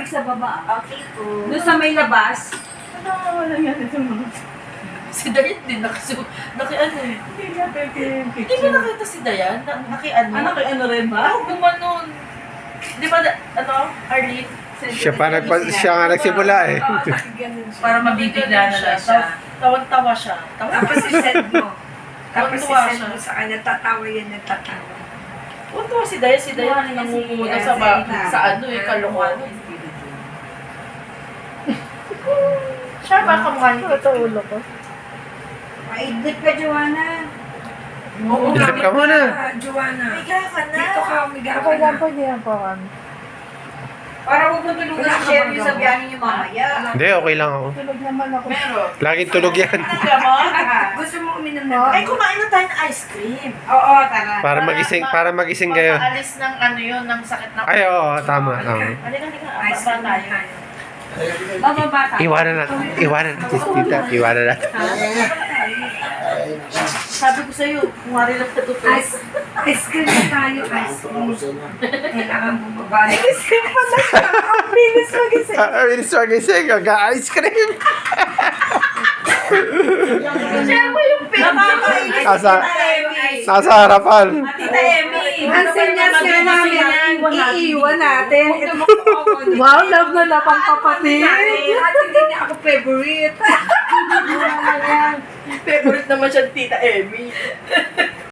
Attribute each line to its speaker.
Speaker 1: balik sa baba.
Speaker 2: Okay po.
Speaker 1: Doon sa may labas.
Speaker 3: Ano wala yan ito mo?
Speaker 4: Si Dayan din, naki ano eh.
Speaker 3: Hindi nga pwede yung
Speaker 4: Hindi
Speaker 3: picture.
Speaker 4: ba nakita si Dayan? Naki ano?
Speaker 3: Ano kay ano rin ba?
Speaker 4: Ako gumanon. Di ba, ano, Arlene?
Speaker 5: Siya nga nagsimula eh.
Speaker 2: Oo, ganun siya.
Speaker 1: Para mabibigla na lang siya.
Speaker 4: Tawan-tawa siya.
Speaker 2: Tapos i-send mo. Tapos
Speaker 4: Tuwa
Speaker 2: i-send
Speaker 4: siya.
Speaker 2: mo sa kanya, tatawa yan ng tatawa.
Speaker 4: Tuwa si Dayan. Si Dayan ang nangunguna sa ano eh, kalokohan. Siya ba kamukha niya?
Speaker 3: Ito ulo ko.
Speaker 2: Maiglit ka, Joanna.
Speaker 4: Oo,
Speaker 5: Ilip ka muna.
Speaker 2: Joanna.
Speaker 4: Miga ka na.
Speaker 2: Dito ka, umiga ka
Speaker 3: Okay lang
Speaker 2: na.
Speaker 3: po niya po kami.
Speaker 1: Para huwag mo tulungan si Sherry sa biyahe niyo mamaya.
Speaker 5: Hindi, okay lang ako.
Speaker 3: Tulog naman ako.
Speaker 4: Meron.
Speaker 5: Laging tulog yan.
Speaker 4: Anong gamot?
Speaker 2: Gusto mo uminom na
Speaker 3: Oo.
Speaker 4: Ay, kumain na tayo ng ice cream.
Speaker 2: Oo, tara.
Speaker 5: Para magising kayo.
Speaker 4: Pagpaalis ng ano yun, ng sakit na...
Speaker 5: Ay, oo, tama.
Speaker 4: Halika.
Speaker 2: Ice
Speaker 4: Baba
Speaker 2: cream
Speaker 4: tayo.
Speaker 2: tayo.
Speaker 1: Bababa tayo.
Speaker 5: Iwanan natin. Iwanan natin si tita. Iwanan natin.
Speaker 4: Sabi ko sa'yo, kumari lang sa tupe.
Speaker 2: Ice cream na tayo, ice cream. Kailangan bumaba.
Speaker 3: Ice cream pala siya. Ang bilis magising.
Speaker 5: Bilis magising. Mag-ice cream.
Speaker 4: Share mo yung pinakakainis.
Speaker 5: Nasa harapan.
Speaker 1: Tita Emmy.
Speaker 2: Ang senyas nga namin, iiwan natin.
Speaker 3: Wow, love na love ang kapatid.
Speaker 2: At hindi niya ako favorite.
Speaker 4: Favorite naman siya ni Tita Emmy.